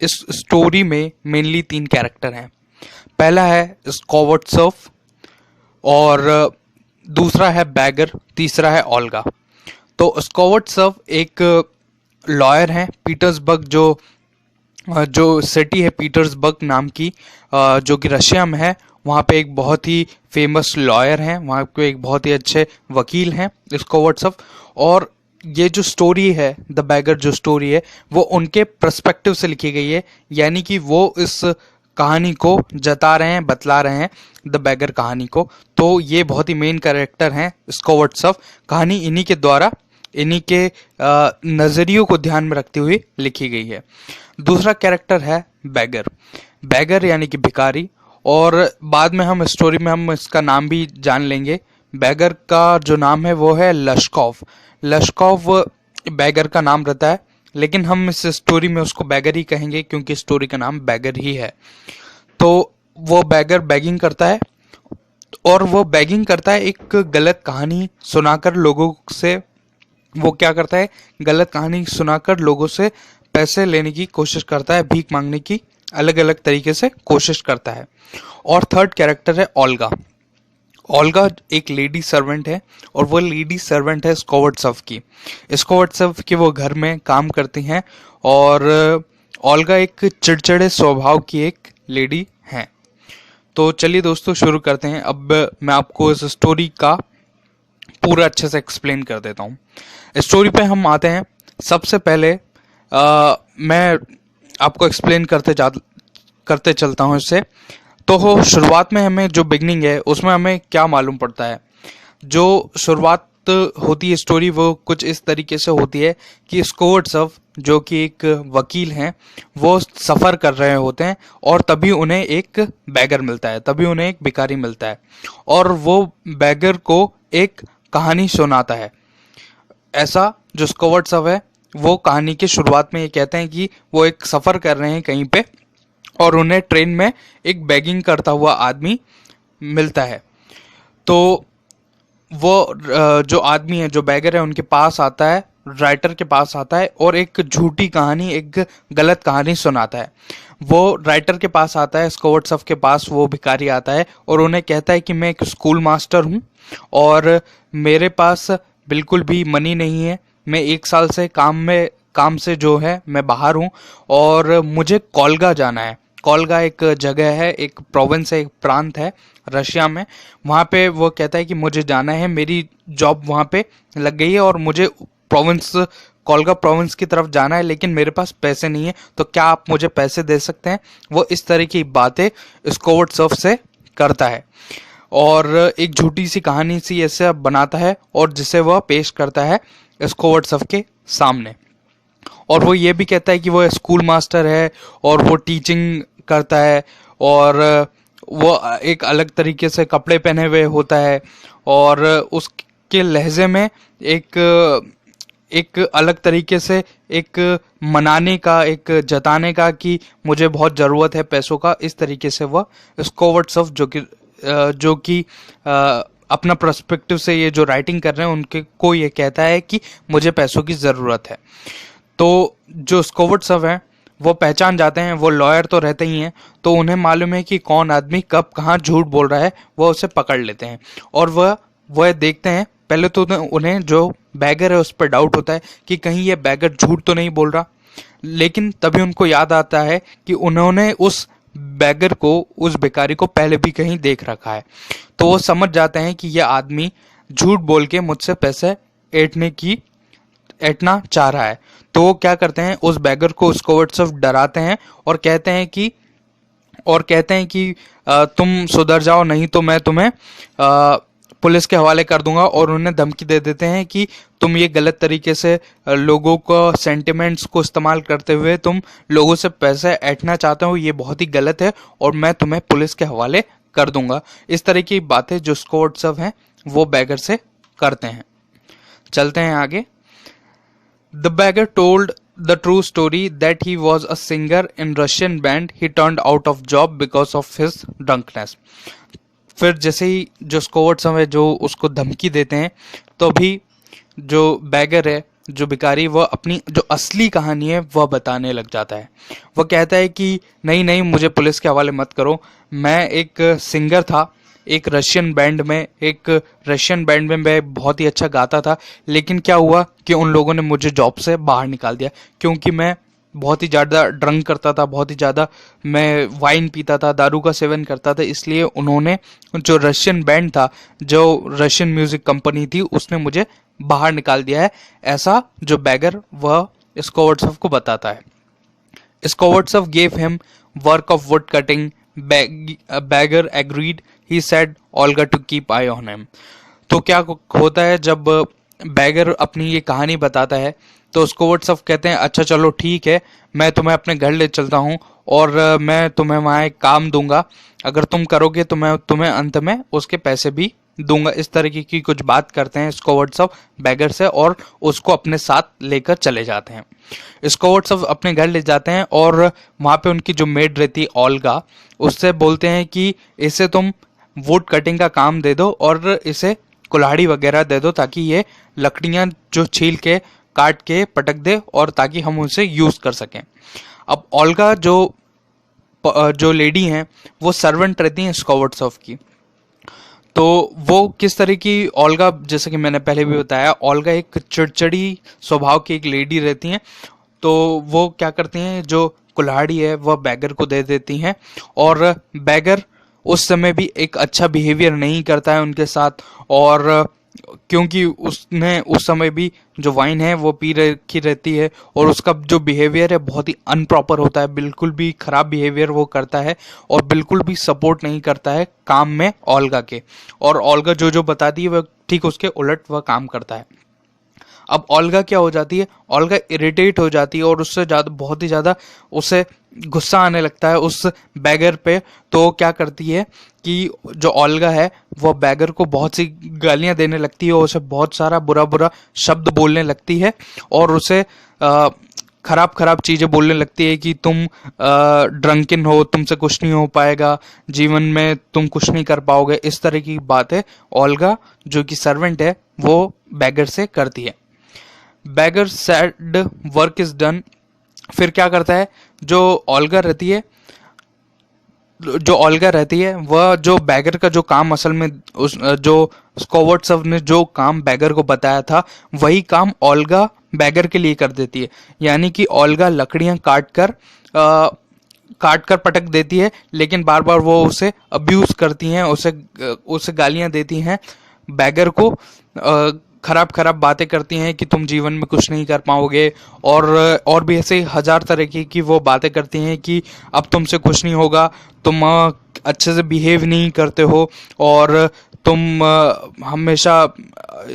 इस स्टोरी में मेनली तीन कैरेक्टर हैं। पहला है स्कॉवर्ट्सव, और दूसरा है बैगर, तीसरा है ओल्गा। तो स्कॉवर्ट्सव एक लॉयर हैं पीटर्सबर्ग, जो सिटी है पीटर्सबर्ग नाम की, जो कि रशिया में है। वहाँ पे एक बहुत ही फेमस लॉयर हैं, वहाँ पे एक बहुत ही अच्छे वकील हैं स्कॉवर्ट्सव। और ये जो स्टोरी है द बैगर, जो स्टोरी है वो उनके पर्सपेक्टिव से लिखी गई है, यानी कि वो इस कहानी को जता रहे हैं, बतला रहे हैं द बैगर कहानी को। तो ये बहुत ही मेन कैरेक्टर हैं स्कॉवर्ट्सव। कहानी इन्हीं के द्वारा, इन्हीं के नज़रियों को ध्यान में रखते हुए लिखी गई है। दूसरा कैरेक्टर है बैगर। बैगर यानी कि भिखारी, और बाद में हम स्टोरी में हम इसका नाम भी जान लेंगे। बैगर का जो नाम है वो है लश्कॉव। लश्कॉव बैगर का नाम रहता है, लेकिन हम इस स्टोरी में उसको बैगर ही कहेंगे क्योंकि स्टोरी का नाम बैगर ही है। तो वो बैगर बैगिंग करता है, और वो बैगिंग करता है एक गलत कहानी सुनाकर लोगों से। वो क्या करता है, गलत कहानी सुनाकर लोगों से पैसे लेने की कोशिश करता है, भीख मांगने की अलग अलग तरीके से कोशिश करता है। और थर्ड कैरेक्टर है ओल्गा। ओल्गा एक लेडी सर्वेंट है, और वो लेडी सर्वेंट है स्कॉवर्ट्सव की। स्कॉवर्ट्सव के वो घर में काम करती हैं, और ओल्गा एक चिड़चिड़े स्वभाव की एक लेडी है। तो चलिए दोस्तों शुरू करते हैं। अब मैं आपको इस स्टोरी का पूरा अच्छे से एक्सप्लेन कर देता हूँ। स्टोरी पे हम आते हैं। सबसे पहले मैं आपको एक्सप्लेन करते चलता हूँ इससे। तो शुरुआत में हमें जो बिगनिंग है उसमें हमें क्या मालूम पड़ता है। जो शुरुआत होती है स्टोरी वो कुछ इस तरीके से होती है कि स्कॉवर्ट्सव, जो कि एक वकील हैं, वो सफ़र कर रहे होते हैं, और तभी उन्हें एक बैगर मिलता है, तभी उन्हें एक भिखारी मिलता है, और वो बैगर को एक कहानी सुनाता है। ऐसा जो स्कॉवर्ट्सव है वो कहानी की शुरुआत में ये कहते हैं कि वो एक सफ़र कर रहे हैं कहीं पे, और उन्हें ट्रेन में एक बैगिंग करता हुआ आदमी मिलता है। तो वो जो आदमी है, जो बैगर है, उनके पास आता है, राइटर के पास आता है, और एक झूठी कहानी, एक गलत कहानी सुनाता है। वो राइटर के पास आता है, स्कॉवर्ट्सव के पास वो भिखारी आता है, और उन्हें कहता है कि मैं एक स्कूल मास्टर हूँ, और मेरे पास बिल्कुल भी मनी नहीं है। मैं 1 साल से काम से जो है मैं बाहर हूँ, और मुझे कोल्गा जाना है। कोल्गा एक जगह है, एक प्रोविंस है, एक प्रांत है रशिया में। वहाँ पे वो कहता है कि मुझे जाना है, मेरी जॉब वहाँ पे लग गई है, और मुझे प्रोविंस, कोल्गा प्रोविंस की तरफ जाना है, लेकिन मेरे पास पैसे नहीं है, तो क्या आप मुझे पैसे दे सकते हैं। वो इस तरह की बातें स्कॉवर्ट्सव से करता है, और एक झूठी सी कहानी सी ऐसे बनाता है, और जिसे वह पेश करता है स्कॉवर्ट्सव के सामने। और वो ये भी कहता है कि वो स्कूल मास्टर है, और वो टीचिंग करता है, और वो एक अलग तरीके से कपड़े पहने हुए होता है, और उसके लहजे में एक एक अलग तरीके से एक मनाने का, एक जताने का कि मुझे बहुत ज़रूरत है पैसों का, इस तरीके से वह स्कॉवर्ट्सव, जो कि अपना पर्सपेक्टिव से ये जो राइटिंग कर रहे हैं उनके को ये कहता है कि मुझे पैसों की ज़रूरत है। तो जो स्कॉवर्ट्सव हैं वो पहचान जाते हैं, वो लॉयर तो रहते ही हैं, तो उन्हें मालूम है कि कौन आदमी कब कहाँ झूठ बोल रहा है, वो उसे पकड़ लेते हैं, और वह देखते हैं। पहले तो उन्हें जो बैगर है उस पर डाउट होता है कि कहीं ये बैगर झूठ तो नहीं बोल रहा, लेकिन तभी उनको याद आता है कि उन्होंने उस बैगर को, उस भिखारी को पहले भी कहीं देख रखा है। तो वो समझ जाते हैं कि यह आदमी झूठ बोल के मुझसे पैसे ऐंठना चाह रहा है। तो वो क्या करते हैं, उस बैगर को स्कॉवर्ट्सव डराते हैं, और कहते हैं कि तुम सुधर जाओ, नहीं तो मैं तुम्हें पुलिस के हवाले कर दूंगा। और उन्हें धमकी दे देते हैं कि तुम ये गलत तरीके से लोगों को सेंटिमेंट्स को इस्तेमाल करते हुए तुम लोगों से पैसे ऐंठना चाहते हो, ये बहुत ही गलत है, और मैं तुम्हें पुलिस के हवाले कर दूंगा। इस तरह की बातें जो स्कॉवर्ट्सव हैं वो बैगर से करते हैं। चलते हैं आगे। The beggar told the true story that he was a singer in Russian band. He turned out of job because of his drunkenness. फिर जैसे ही जो स्कॉवर्ट्सव है जो उसको धमकी देते हैं, तो भी जो बैगर है जो भिखारी, वह अपनी जो असली कहानी है वह बताने लग जाता है। वह कहता है कि नहीं नहीं, मुझे पुलिस के हवाले मत करो, मैं एक सिंगर था, एक रशियन बैंड में मैं बहुत ही अच्छा गाता था, लेकिन क्या हुआ कि उन लोगों ने मुझे जॉब से बाहर निकाल दिया, क्योंकि मैं बहुत ही ज़्यादा ड्रंक करता था, बहुत ही ज़्यादा मैं वाइन पीता था, दारू का सेवन करता था। इसलिए उन्होंने, जो रशियन बैंड था, जो रशियन म्यूजिक कंपनी थी, उसने मुझे बाहर निकाल दिया है। ऐसा जो बैगर वह स्कोवर्ट्सव को बताता है। Skvortsov gave him work of wood cutting, beggar agreed, he said Olga to keep eye on him. तो क्या होता है, जब बैगर अपनी ये कहानी बताता है तो स्कोवर्ट्सव कहते हैं अच्छा चलो ठीक है, मैं तुम्हें अपने घर ले चलता हूँ और मैं तुम्हें वहाँ एक काम दूंगा, अगर तुम करोगे तो मैं तुम्हें अंत में उसके पैसे भी दूंगा। इस तरीके की कुछ बात करते हैं स्कोवर्ट्सव बैगर से और उसको अपने साथ लेकर चले जाते हैं। स्कोवर्ट्सव अपने घर ले जाते हैं और वहाँ पे उनकी जो मेड रहती है ओल्गा, उससे बोलते हैं कि इसे तुम वुड कटिंग का काम दे दो और इसे कुल्हाड़ी वगैरह दे दो, ताकि ये लकड़ियां जो छील के काट के पटक दे और ताकि हम उसे यूज कर सकें। अब ओल्गा जो लेडी हैं, वो सर्वेंट रहती हैं स्कोवर्ट्सव की। तो वो किस तरह की ओल्गा, जैसे कि मैंने पहले भी बताया, ओल्गा एक चिड़चिड़ी स्वभाव की एक लेडी रहती हैं। तो वो क्या करती हैं, जो कुल्हाड़ी है वह बैगर को दे देती हैं और बैगर उस समय भी एक अच्छा बिहेवियर नहीं करता है उनके साथ, और क्योंकि उसने उस समय भी जो वाइन है वो पी रखी रहती है और उसका जो बिहेवियर है बहुत ही अनप्रॉपर होता है, बिल्कुल भी खराब बिहेवियर वो करता है और बिल्कुल भी सपोर्ट नहीं करता है काम में ओल्गा के, और ओल्गा जो जो बताती है वह ठीक उसके उलट वह काम करता है। अब ओल्गा क्या हो जाती है, ओल्गा इरिटेट हो जाती है और उससे ज़्यादा, बहुत ही ज़्यादा उसे गुस्सा आने लगता है उस बैगर पे। तो क्या करती है कि जो ओल्गा है वो बैगर को बहुत सी गालियां देने लगती है और उसे बहुत सारा बुरा बुरा शब्द बोलने लगती है और उसे खराब खराब चीज़ें बोलने लगती है कि तुम ड्रंकिन हो, तुमसे कुछ नहीं हो पाएगा, जीवन में तुम कुछ नहीं कर पाओगे। इस तरह की बातें ओल्गा, जो कि सर्वेंट है, वो बैगर से करती है। Badger said work is done. फिर क्या करता है, जो ओल्गा रहती है वह जो बैगर का जो काम असल में जो स्कोवर्ट्सव ने जो काम बैगर को बताया था वही काम ओल्गा बैगर के लिए कर देती है। यानी कि ओल्गा लकड़ियां काट कर पटक देती है, लेकिन बार बार वो उसे अब्यूज करती हैं, उसे गालियां देती हैं, बैगर को खराब खराब बातें करती हैं कि तुम जीवन में कुछ नहीं कर पाओगे, और भी ऐसे हजार तरीके की वो बातें करती हैं कि अब तुमसे कुछ नहीं होगा, तुम अच्छे से बिहेव नहीं करते हो और तुम हमेशा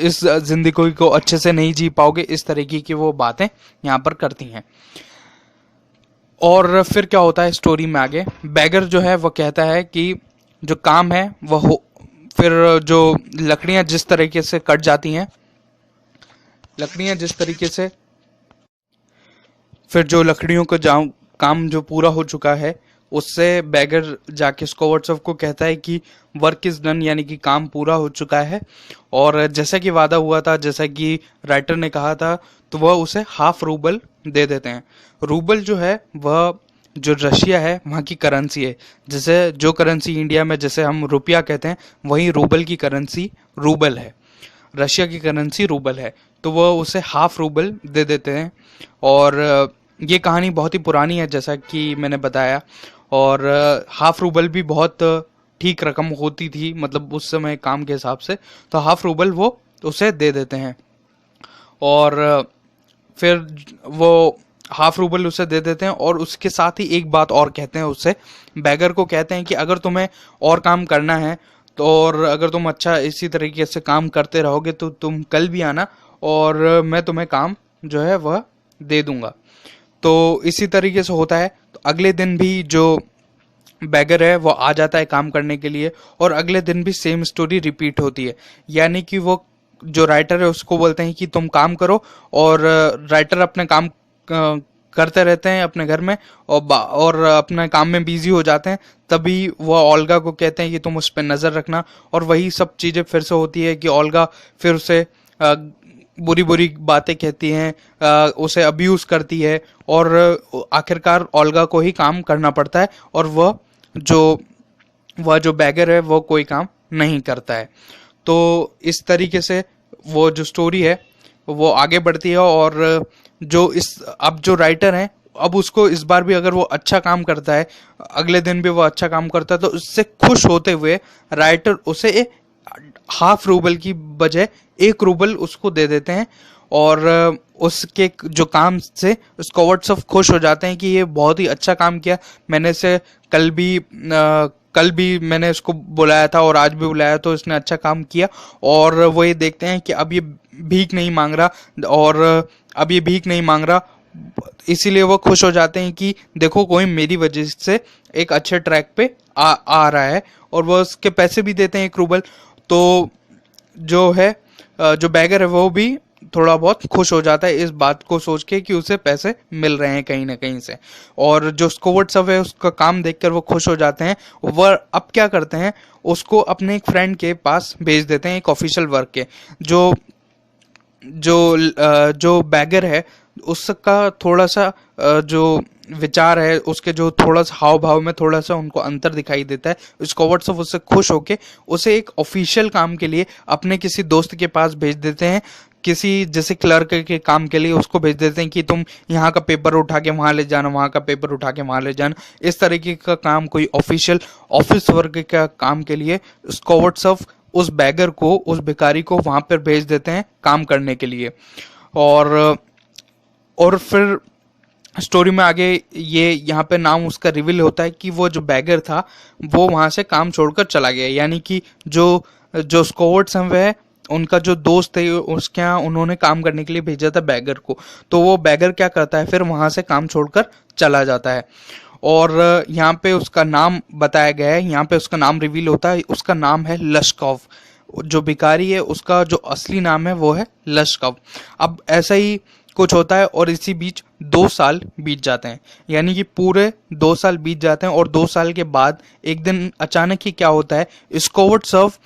इस जिंदगी को अच्छे से नहीं जी पाओगे। इस तरीके की वो बातें यहाँ पर करती हैं। और फिर क्या होता है स्टोरी में आगे, बैगर जो है वो कहता है कि जो काम है वह हो, फिर जो लकड़ियां जिस तरीके से कट जाती हैं, फिर जो लकड़ियों का काम जो पूरा हो चुका है, उससे बैगर जाके स्कोवर्ट्सव को कहता है कि वर्क इज डन, यानी कि काम पूरा हो चुका है। और जैसा कि वादा हुआ था, जैसा कि राइटर ने कहा था, तो वह उसे हाफ रूबल दे देते हैं। रूबल जो है वह जो रशिया है वहाँ की करेंसी है। जैसे जो करेंसी इंडिया में जैसे हम रुपया कहते हैं, वही रूबल की करेंसी रूबल है, रशिया की करेंसी रूबल है। तो वह उसे हाफ रूबल दे देते हैं। और ये कहानी बहुत ही पुरानी है जैसा कि मैंने बताया, और हाफ रूबल भी बहुत ठीक रकम होती थी, मतलब उस समय काम के हिसाब से, तो हाफ रूबल वो उसे दे देते हैं। और फिर वो हाफ रूबल उसे दे देते हैं और उसके साथ ही एक बात और कहते हैं उससे, बैगर को कहते हैं कि अगर तुम्हें और काम करना है तो, और अगर तुम अच्छा इसी तरीके से काम करते रहोगे तो तुम कल भी आना और मैं तुम्हें काम जो है वह दे दूंगा। तो इसी तरीके से होता है। तो अगले दिन भी जो बैगर है वो आ जाता है काम करने के लिए और अगले दिन भी सेम स्टोरी रिपीट होती है। यानी कि वो जो राइटर है उसको बोलते हैं कि तुम काम करो, और राइटर अपने काम करते रहते हैं अपने घर में और अपने काम में बिजी हो जाते हैं। तभी वो ओल्गा को कहते हैं कि तुम उस पर नज़र रखना, और वही सब चीज़ें फिर से होती है कि ओल्गा फिर उसे बुरी बुरी बातें कहती हैं, उसे अब्यूज करती है, और आखिरकार ओल्गा को ही काम करना पड़ता है, और वह जो बैगर है वो कोई काम नहीं करता है। तो इस तरीके से वो जो स्टोरी है वो आगे बढ़ती है, और अब जो राइटर है, अब उसको इस बार भी अगर वो अच्छा काम करता है, अगले दिन भी वो अच्छा काम करता है, तो उससे खुश होते हुए राइटर उसे हाफ रूबल की बजाय 1 रूबल उसको दे देते हैं, और उसके जो काम से स्कॉवर्ट्सॉफ खुश हो जाते हैं कि ये बहुत ही अच्छा काम किया। मैंने इसे कल भी मैंने इसको बुलाया था और आज भी बुलाया, तो इसने अच्छा काम किया। और वो ये देखते हैं कि अब ये भीख नहीं मांग रहा, और अब ये भीख नहीं मांग रहा, इसीलिए वो खुश हो जाते हैं कि देखो कोई मेरी वजह से एक अच्छे ट्रैक पे आ रहा है, और वो उसके पैसे भी देते हैं 1 रूबल। तो जो बैगर है वो भी थोड़ा बहुत खुश हो जाता है इस बात को सोच के कि उसे पैसे मिल रहे हैं कहीं ना कहीं से, और जो स्कोवर्ट्सॉफ है उसका काम देखकर वो खुश हो जाते हैं। वह अब क्या करते हैं, उसको अपने एक फ्रेंड के पास भेज देते हैं, एक ऑफिशियल वर्क के। जो जो बैगर है उसका थोड़ा सा जो विचार है, उसके जो थोड़ा सा हाव भाव में थोड़ा सा उनको अंतर दिखाई देता है। स्कॉवर्ट्सॉफ उससे खुश होके उसे एक ऑफिशियल काम के लिए अपने किसी दोस्त के पास भेज देते हैं, किसी जैसे क्लर्क के काम के लिए उसको भेज देते हैं कि तुम यहाँ का पेपर उठा के वहां ले जाना, वहां का पेपर उठा के वहां ले जाना। इस तरीके का काम कोई ऑफिशियल ऑफिस वर्क का काम के लिए स्कॉवर्ट्सॉफ उस बैगर को, उस भिखारी को वहां पर भेज देते हैं काम करने के लिए। और फिर स्टोरी में आगे ये यहाँ पे नाम उसका रिवील होता है कि वो जो बैगर था वो वहां से काम छोड़कर चला गया, यानी कि जो जो स्कॉवर्ट्स हैं वह उनका जो दोस्त है उसके यहाँ उन्होंने काम करने के लिए भेजा था बैगर को। तो वो बैगर क्या करता है, फिर वहां से काम छोड़कर चला जाता है, और यहाँ पे उसका नाम बताया गया है, यहाँ पे उसका नाम रिवील होता है। उसका नाम है लश्कॉव। जो भिखारी है उसका जो असली नाम है वो है लश्कॉव। अब ऐसा ही कुछ होता है, और इसी बीच 2 साल बीत जाते हैं, यानी कि पूरे 2 साल बीत जाते हैं। और 2 साल के बाद एक दिन अचानक ही क्या होता है, स्कॉवर्ट्सॉफ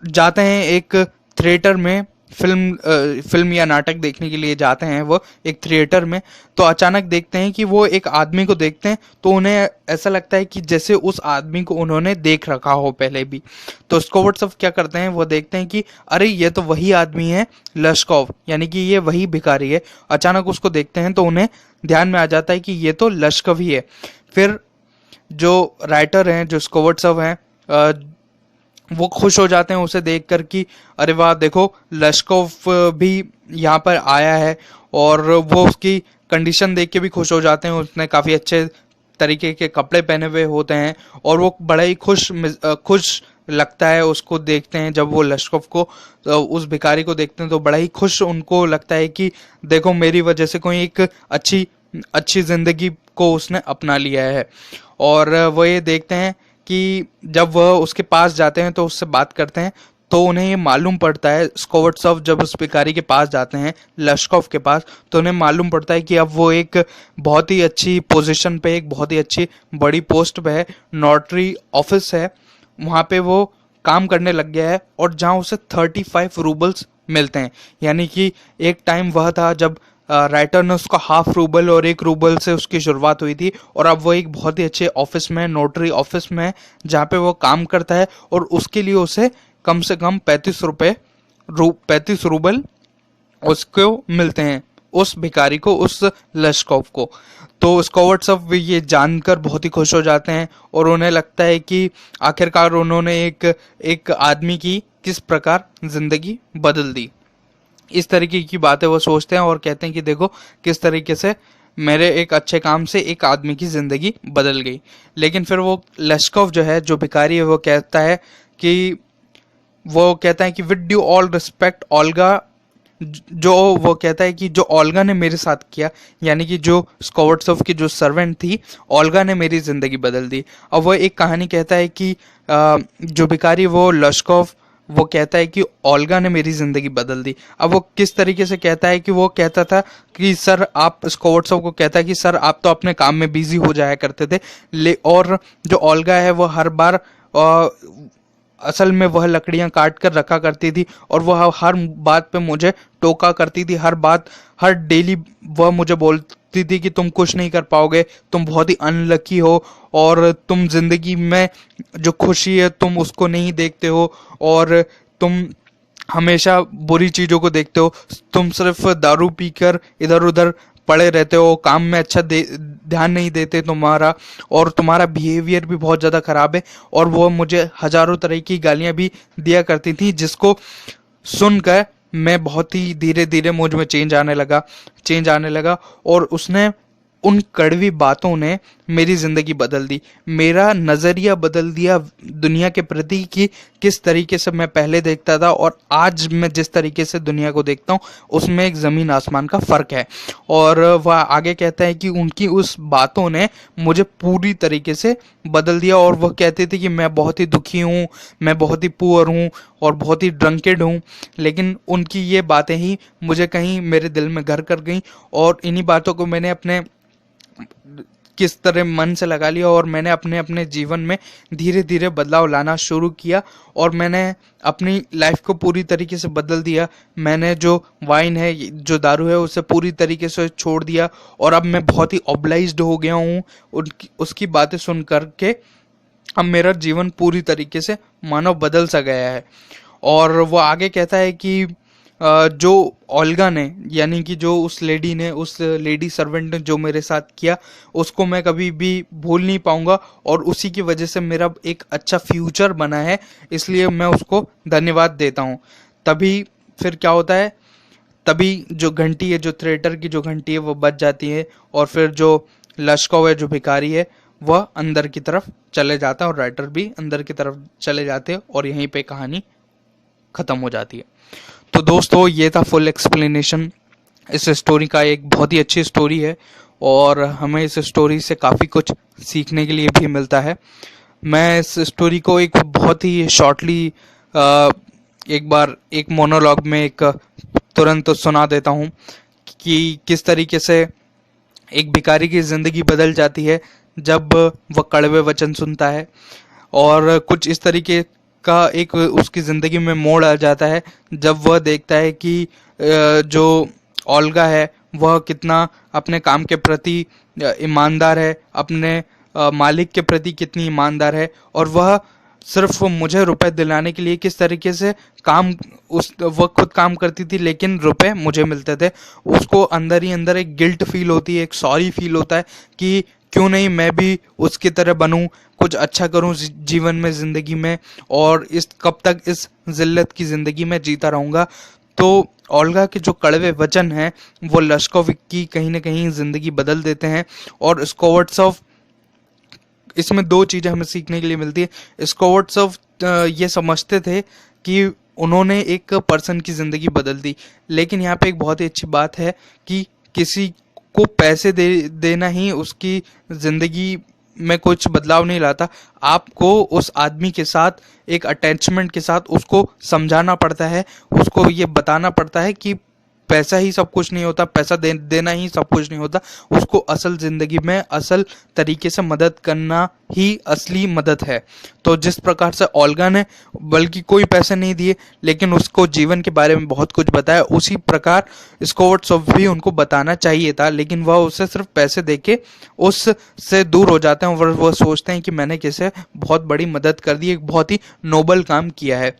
जाते हैं एक थिएटर में, फिल्म या नाटक देखने के लिए जाते हैं वो एक थिएटर में। तो अचानक देखते हैं कि वो एक आदमी को देखते हैं, तो उन्हें ऐसा लगता है कि जैसे उस आदमी को उन्होंने देख रखा हो पहले भी। तो स्कॉवर्ट्सॉफ क्या करते हैं, वो देखते हैं कि अरे ये तो वही आदमी है लश्कॉव, यानी कि ये वही भिखारी है। अचानक उसको देखते हैं तो उन्हें ध्यान में आ जाता है कि ये तो लश्कॉव ही है। फिर जो राइटर हैं, जो स्कॉवर्ट्सॉफ हैं, वो खुश हो जाते हैं उसे देखकर कि अरे वाह देखो लश्कॉव भी यहाँ पर आया है, और वो उसकी कंडीशन देख के भी खुश हो जाते हैं। उसने काफ़ी अच्छे तरीके के कपड़े पहने हुए होते हैं, और वो बड़ा ही खुश लगता है उसको देखते हैं। जब वो लश्कॉव को, उस भिखारी को देखते हैं तो बड़ा ही खुश उनको लगता है कि देखो मेरी वजह से कोई एक अच्छी जिंदगी को उसने अपना लिया है। और वो ये देखते हैं कि जब वह उसके पास जाते हैं तो उससे बात करते हैं, तो उन्हें ये मालूम पड़ता है, स्कॉवर्ट्सॉफ जब उस भिखारी के पास जाते हैं लश्कॉव के पास, तो उन्हें मालूम पड़ता है कि अब वो एक बहुत ही अच्छी पोजीशन पे, एक बहुत ही अच्छी बड़ी पोस्ट पे है, नोटरी ऑफिस है, वहाँ पे वो काम करने लग गया है, और जहाँ उसे 35 रूबल्स मिलते हैं। यानी कि एक टाइम वह था जब राइटर ने उसका हाफ रूबल और 1 रूबल से उसकी शुरुआत हुई थी, और अब वो एक बहुत ही अच्छे ऑफिस में, नोटरी ऑफिस में, जहाँ पे वो काम करता है, और उसके लिए उसे कम से कम 35 रूबल उसको मिलते हैं, उस भिखारी को, उस लश्कॉव को। तो स्कॉवर्ट्सॉफ ये जानकर बहुत ही खुश हो जाते हैं, और उन्हें लगता है कि आखिरकार उन्होंने एक आदमी की किस प्रकार जिंदगी बदल दी। इस तरीके की बातें वो सोचते हैं, और कहते हैं कि देखो किस तरीके से मेरे एक अच्छे काम से एक आदमी की जिंदगी बदल गई। लेकिन फिर वो लश्कॉव जो है, जो भिखारी है, वो कहता है कि with due all respect Olga, वो कहता है कि जो ओल्गा ने मेरे साथ किया, यानी कि जो स्कॉवर्ट्सॉफ की जो सर्वेंट थी, ओल्गा ने मेरी जिंदगी बदल दी। अब वो एक कहानी कहता है कि जो भिखारी वो लश्कॉव, वो कहता है कि ओल्गा ने मेरी जिंदगी बदल दी। अब वो किस तरीके से कहता है कि वो कहता था कि सर आप, स्कॉवर्ट्सॉफ को कहता है कि सर आप तो अपने काम में बिजी हो जाया करते थे, और जो ओल्गा है वो हर बार असल में वह लकड़ियां काट कर रखा करती थी, और वह हर बात पे मुझे टोका करती थी, हर डेली वह मुझे बोलती थी कि तुम कुछ नहीं कर पाओगे, तुम बहुत ही अनलकी हो, और तुम जिंदगी में जो खुशी है तुम उसको नहीं देखते हो, और तुम हमेशा बुरी चीजों को देखते हो, तुम सिर्फ दारू पीकर इधर उधर पड़े रहते हो, काम में अच्छा ध्यान नहीं देते तुम्हारा, और तुम्हारा बिहेवियर भी बहुत ज़्यादा खराब है। और वो मुझे हजारों तरह की गालियां भी दिया करती थी, जिसको सुनकर मैं बहुत ही धीरे धीरे मुझ में चेंज आने लगा। और उसने उन कड़वी बातों ने मेरी जिंदगी बदल दी, मेरा नजरिया बदल दिया दुनिया के प्रति, कि किस तरीके से मैं पहले देखता था और आज मैं जिस तरीके से दुनिया को देखता हूँ उसमें एक जमीन आसमान का फर्क है। और वह आगे कहता है कि उनकी उस बातों ने मुझे पूरी तरीके से बदल दिया, और वह कहते थे कि मैं बहुत ही दुखी हूँ, मैं बहुत ही पुअर हूँ और बहुत ही ड्रंकेड हूँ, लेकिन उनकी ये बातें ही मुझे कहीं मेरे दिल में घर कर गई, और इन्हीं बातों को मैंने अपने किस तरह मन से लगा लिया, और मैंने अपने अपने जीवन में धीरे धीरे बदलाव लाना शुरू किया, और मैंने अपनी लाइफ को पूरी तरीके से बदल दिया। मैंने जो वाइन है, जो दारू है, उसे पूरी तरीके से छोड़ दिया, और अब मैं बहुत ही ऑब्लाइज्ड हो गया हूँ उसकी बातें सुन करके। अब मेरा जीवन पूरी तरीके से मानो बदल सा गया है। और वो आगे कहता है कि जो ओल्गा ने, यानी कि जो उस लेडी सर्वेंट ने जो मेरे साथ किया, उसको मैं कभी भी भूल नहीं पाऊंगा, और उसी की वजह से मेरा एक अच्छा फ्यूचर बना है, इसलिए मैं उसको धन्यवाद देता हूँ। तभी फिर क्या होता है, तभी जो घंटी है, जो थिएटर की जो घंटी है वो बज जाती है, और फिर जो लश्कोव है, जो भिखारी है, वह अंदर की तरफ चले जाता है, और राइटर भी अंदर की तरफ चले जाते हैं, और यहीं पे कहानी खत्म हो जाती है। तो दोस्तों, ये था फुल एक्सप्लेनेशन इस स्टोरी का। एक बहुत ही अच्छी स्टोरी है, और हमें इस स्टोरी से काफ़ी कुछ सीखने के लिए भी मिलता है। मैं इस स्टोरी को एक बहुत ही शॉर्टली एक बार एक मोनोलॉग में एक तुरंत सुना देता हूँ कि किस तरीके से एक भिखारी की ज़िंदगी बदल जाती है जब वह कड़वे वचन सुनता है, और कुछ इस तरीके का एक उसकी ज़िंदगी में मोड़ आ जाता है जब वह देखता है कि जो ओल्गा है वह कितना अपने काम के प्रति ईमानदार है, अपने मालिक के प्रति कितनी ईमानदार है, और वह सिर्फ मुझे रुपए दिलाने के लिए किस तरीके से वह खुद काम करती थी, लेकिन रुपए मुझे मिलते थे। उसको अंदर ही अंदर एक गिल्ट फील होती है, एक सॉरी फील होता है कि क्यों नहीं मैं भी उसकी तरह बनूं, कुछ अच्छा करूं जीवन में, जिंदगी में, और कब तक इस जिल्लत की जिंदगी में जीता रहूंगा। तो ओल्गा के जो कड़वे वचन हैं वो लश्कोव की कहीं ना कहीं जिंदगी बदल देते हैं। और स्कोवर्ट्सॉफ, इसमें दो चीजें हमें सीखने के लिए मिलती है। स्कोवर्ट्सॉफ ये समझते थे कि उन्होंने एक पर्सन की जिंदगी बदल दी, लेकिन यहाँ पे एक बहुत ही अच्छी बात है कि किसी को पैसे देना ही उसकी जिंदगी में कुछ बदलाव नहीं लाता। आपको उस आदमी के साथ एक अटैचमेंट के साथ उसको समझाना पड़ता है, उसको ये बताना पड़ता है कि पैसा ही सब कुछ नहीं होता, पैसा देना ही सब कुछ नहीं होता। उसको असल जिंदगी में असल तरीके से मदद करना ही असली मदद है। तो जिस प्रकार से ओल्गा ने बल्कि कोई पैसे नहीं दिए लेकिन उसको जीवन के बारे में बहुत कुछ बताया, उसी प्रकार स्कोवर्ट्सॉफ भी उनको बताना चाहिए था, लेकिन वह उसे सिर्फ पैसे देके उससे दूर हो जाते हैं, और वह सोचते हैं कि मैंने किसे बहुत बड़ी मदद कर दी, एक बहुत ही नोबल काम किया है।